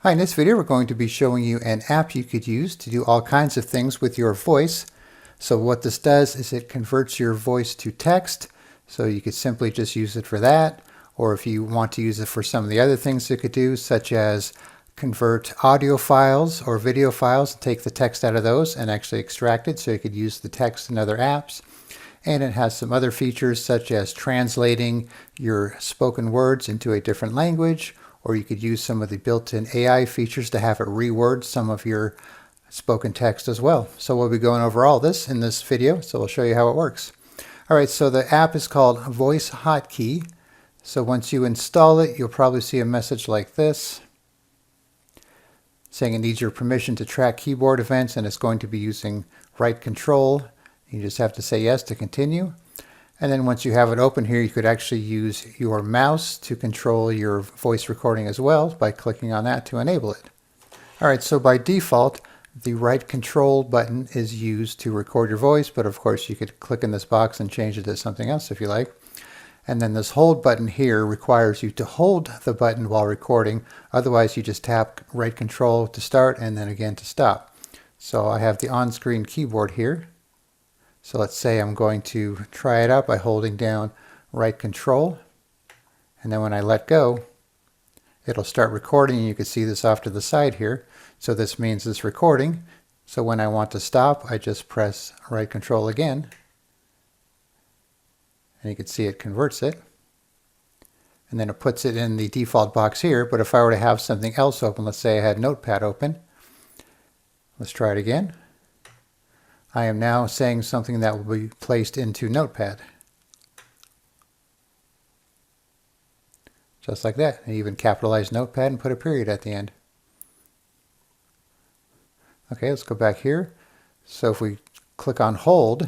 Hi, in this video we're going to be showing you an app you could use to do all kinds of things with your voice. So what this does is it converts your voice to text, so you could simply just use it for that, or if you want to use it for some of the other things it could do, such as convert audio files or video files, take the text out of those and actually extract it so you could use the text in other apps. And it has some other features such as translating your spoken words into a different language, or you could use some of the built-in AI features to have it reword some of your spoken text as well. So we'll be going over all this in this video, so we'll show you how it works. Alright, so the app is called VoiceHotKey. So once you install it, you'll probably see a message like this saying it needs your permission to track keyboard events, and it's going to be using right control. You just have to say yes to continue. And then once you have it open here, you could actually use your mouse to control your voice recording as well by clicking on that to enable it. Alright, so by default, the right control button is used to record your voice, but of course you could click in this box and change it to something else if you like. And then this hold button here requires you to hold the button while recording, otherwise you just tap right control to start and then again to stop. So I have the on-screen keyboard here. So let's say I'm going to try it out by holding down right control, and then when I let go, it'll start recording, and you can see this off to the side here. So this means it's recording. So when I want to stop, I just press right control again, and you can see it converts it. And then it puts it in the default box here, but if I were to have something else open, let's say I had Notepad open, let's try it again. I am now saying something that will be placed into Notepad. Just like that. And even capitalize Notepad and put a period at the end. Okay, let's go back here. So if we click on hold,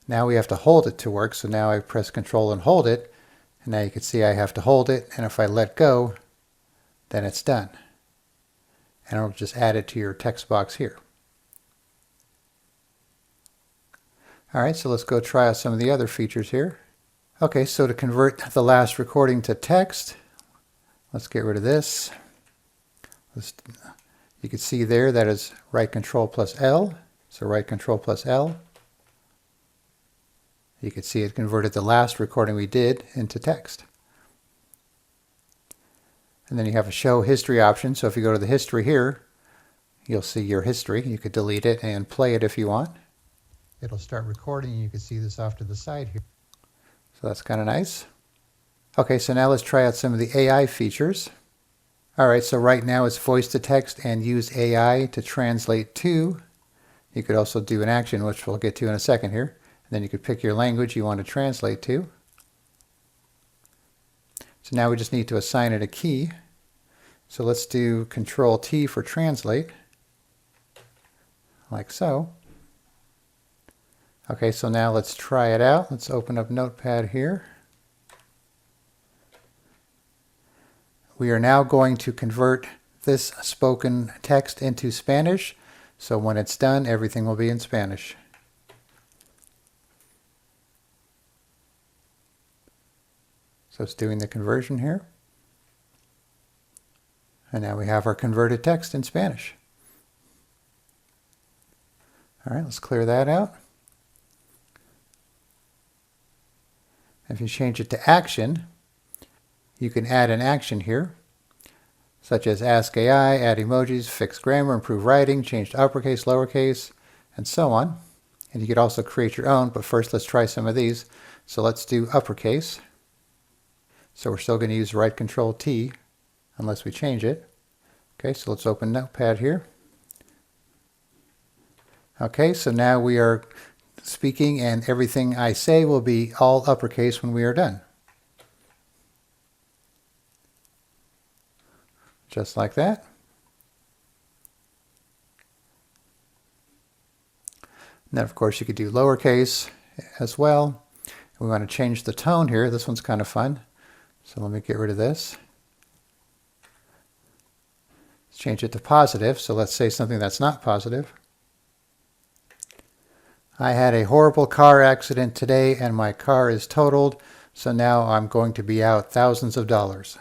now we have to hold it to work. So now I press Control and hold it. And now you can see I have to hold it. And if I let go, then it's done. And it'll just add it to your text box here. Alright, so let's go try out some of the other features here. Okay, so to convert the last recording to text, let's get rid of this. You can see there that is right control plus L. So right control plus L. You can see it converted the last recording we did into text. And then you have a show history option. So if you go to the history here, you'll see your history. You could delete it and play it if you want. It'll start recording. You can see this off to the side here. So that's kind of nice. Okay, so now let's try out some of the AI features. Alright, so right now it's voice to text and use AI to translate to. You could also do an action, which we'll get to in a second here. And then you could pick your language you want to translate to. So now we just need to assign it a key. So let's do Ctrl T for translate, like so. Okay, so now let's try it out. Let's open up Notepad here. We are now going to convert this spoken text into Spanish. So when it's done, everything will be in Spanish. So it's doing the conversion here. And now we have our converted text in Spanish. All right, let's clear that out. If you change it to action, you can add an action here, such as ask AI, add emojis, fix grammar, improve writing, change to uppercase, lowercase, and so on. And you could also create your own, but first let's try some of these. So let's do uppercase. So we're still going to use right control T unless we change it. Okay, so let's open Notepad here. Okay, so now we are speaking, and everything I say will be all uppercase when we are done. Just like that. And then of course you could do lowercase as well. We want to change the tone here. This one's kind of fun. So let me get rid of this. Let's change it to positive. So let's say something that's not positive. I had a horrible car accident today and my car is totaled, so now I'm going to be out thousands of dollars.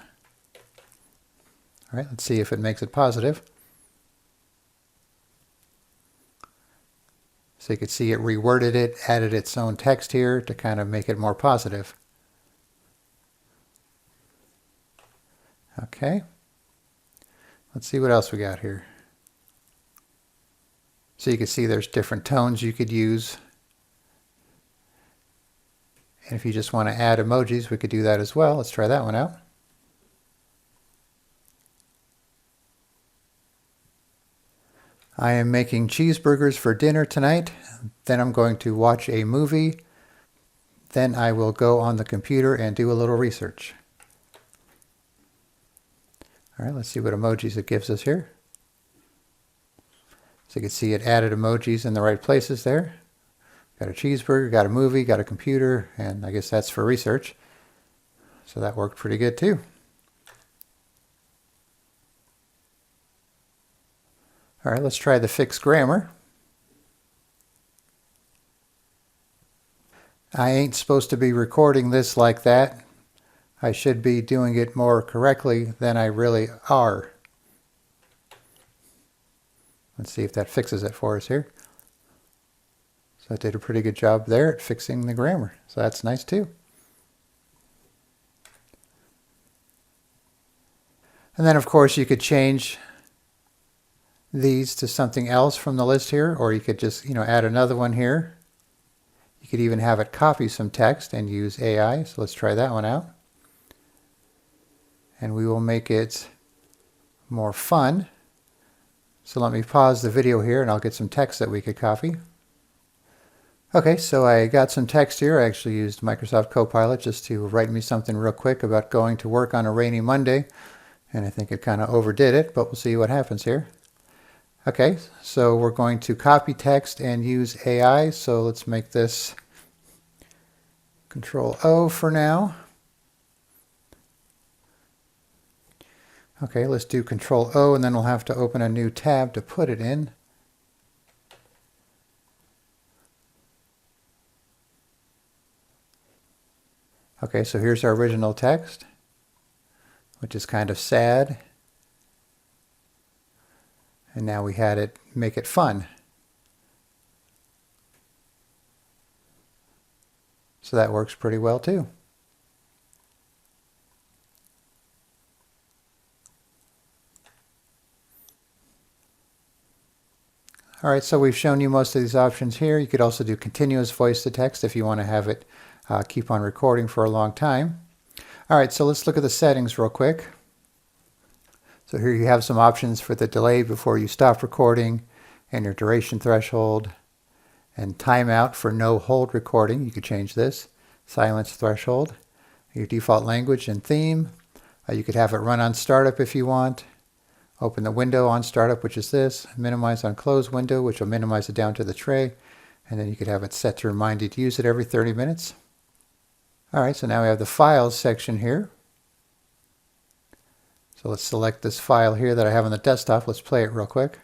All right, let's see if it makes it positive. So you can see it reworded it, added its own text here to kind of make it more positive. Okay. Let's see what else we got here. So you can see there's different tones you could use. And if you just want to add emojis, we could do that as well. Let's try that one out. I am making cheeseburgers for dinner tonight. Then I'm going to watch a movie. Then I will go on the computer and do a little research. All right, let's see what emojis it gives us here. So you can see it added emojis in the right places there. Got a cheeseburger, got a movie, got a computer, and I guess that's for research. So that worked pretty good too. All right, let's try the fixed grammar. I ain't supposed to be recording this like that. I should be doing it more correctly than I really are. Let's see if that fixes it for us here. So it did a pretty good job there at fixing the grammar. So that's nice too. And then of course you could change these to something else from the list here, or you could just, add another one here. You could even have it copy some text and use AI. So let's try that one out. And we will make it more fun. So let me pause the video here and I'll get some text that we could copy. Okay, so I got some text here. I actually used Microsoft Copilot just to write me something real quick about going to work on a rainy Monday. And I think it kind of overdid it, but we'll see what happens here. Okay, so we're going to copy text and use AI. So let's make this Ctrl O for now. Okay, let's do Ctrl O and then we'll have to open a new tab to put it in. Okay, so here's our original text, which is kind of sad. And now we had it make it fun. So that works pretty well too. All right, so we've shown you most of these options here. You could also do continuous voice to text if you want to have it keep on recording for a long time. All right, so let's look at the settings real quick. So here you have some options for the delay before you stop recording, and your duration threshold, and timeout for no hold recording. You could change this. Silence threshold, your default language and theme. You could have it run on startup if you want. Open the window on startup, which is this. Minimize on close window, which will minimize it down to the tray. And then you could have it set to remind you to use it every 30 minutes. All right, so now we have the files section here. So let's select this file here that I have on the desktop. Let's play it real quick.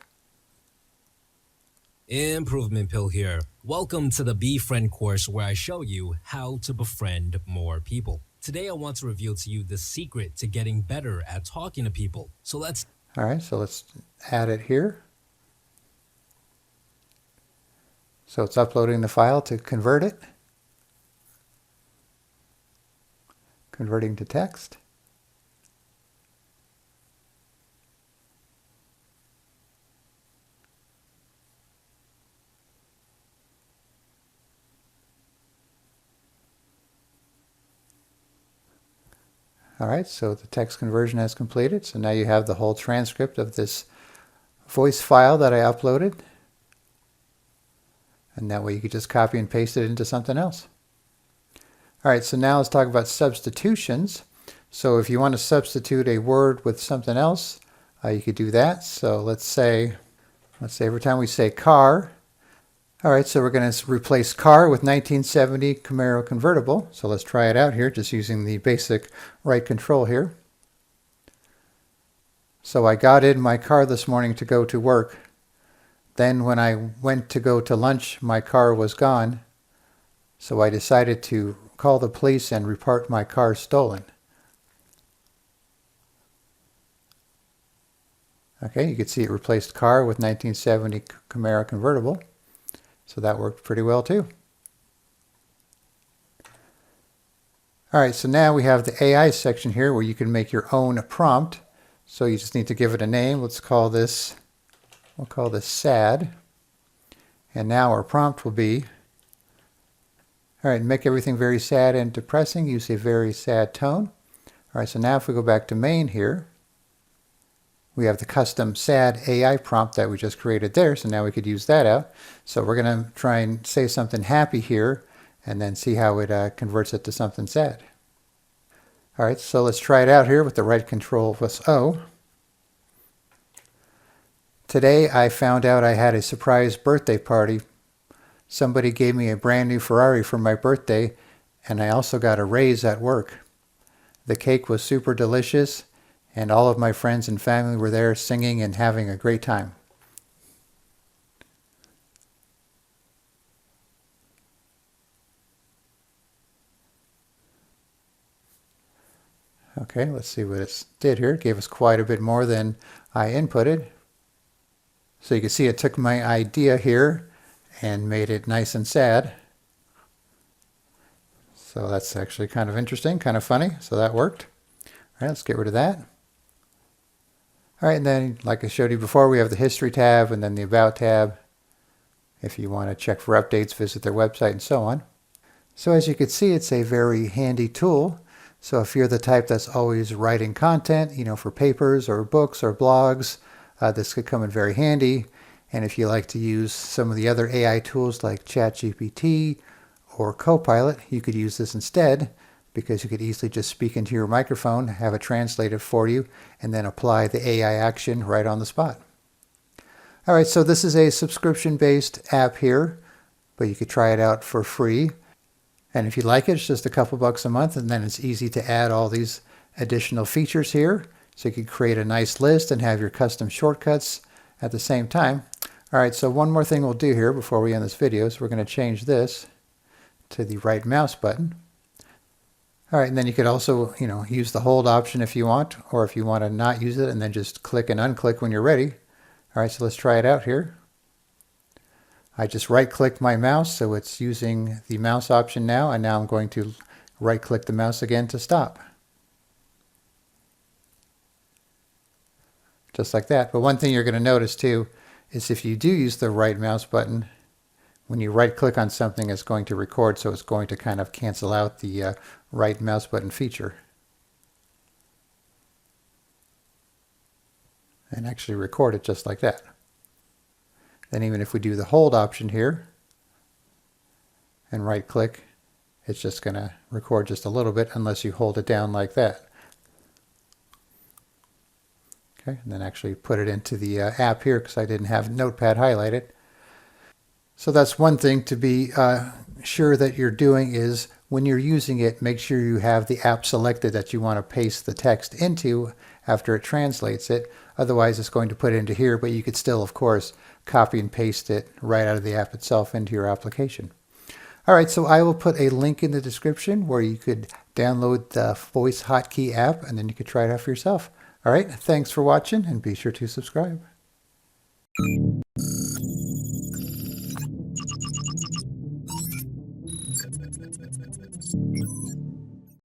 Improvement Pill here. Welcome to the Befriend course where I show you how to befriend more people. Today I want to reveal to you the secret to getting better at talking to people. All right, so let's add it here. So it's uploading the file to convert it. Converting to text. All right, so the text conversion has completed. So now you have the whole transcript of this voice file that I uploaded. And that way you could just copy and paste it into something else. All right, so now let's talk about substitutions. So if you want to substitute a word with something else, you could do that. So let's say every time we say car. All right, so we're going to replace car with 1970 Camaro convertible. So let's try it out here, just using the basic right control here. So I got in my car this morning to go to work. Then when I went to go to lunch, my car was gone. So I decided to call the police and report my car stolen. Okay, you can see it replaced car with 1970 Camaro convertible. So that worked pretty well too. All right, so now we have the AI section here where you can make your own prompt. So you just need to give it a name. We'll call this sad. And now our prompt will be, all right, make everything very sad and depressing. Use a very sad tone. All right, so now if we go back to main here, we have the custom sad AI prompt that we just created there. So now we could use that out. So we're going to try and say something happy here and then see how it converts it to something sad. All right, so let's try it out here with the right control plus O. Today I found out I had a surprise birthday party. Somebody gave me a brand new Ferrari for my birthday, and I also got a raise at work. The cake was super delicious, and all of my friends and family were there singing and having a great time. Okay, let's see what it did here. It gave us quite a bit more than I inputted. So you can see it took my idea here and made it nice and sad. So that's actually kind of interesting, kind of funny. So that worked. All right, let's get rid of that. All right, and then like I showed you before, we have the History tab and then the About tab. If you want to check for updates, visit their website and so on. So as you can see, it's a very handy tool. So if you're the type that's always writing content, for papers or books or blogs, this could come in very handy. And if you like to use some of the other AI tools like ChatGPT or Copilot, you could use this instead, because you could easily just speak into your microphone, have it translated for you, and then apply the AI action right on the spot. All right, so this is a subscription-based app here, but you could try it out for free. And if you like it, it's just a couple bucks a month, and then it's easy to add all these additional features here. So you could create a nice list and have your custom shortcuts at the same time. All right, so one more thing we'll do here before we end this video is we're going to change this to the right mouse button. All right, and then you could also, use the hold option if you want, or if you want to not use it and then just click and unclick when you're ready. All right, so let's try it out here. I just right-clicked my mouse, so it's using the mouse option now, and now I'm going to right-click the mouse again to stop. Just like that. But one thing you're going to notice too is if you do use the right mouse button, when you right-click on something, it's going to record, so it's going to kind of cancel out the right mouse button feature. And actually record it just like that. Then even if we do the hold option here and right-click, it's just going to record just a little bit unless you hold it down like that. Okay, and then actually put it into the app here because I didn't have Notepad highlighted. So that's one thing to be sure that you're doing is when you're using it, make sure you have the app selected that you want to paste the text into after it translates it. Otherwise, it's going to put it into here, but you could still, of course, copy and paste it right out of the app itself into your application. All right, so I will put a link in the description where you could download the VoiceHotKey app, and then you could try it out for yourself. All right, thanks for watching, and be sure to subscribe.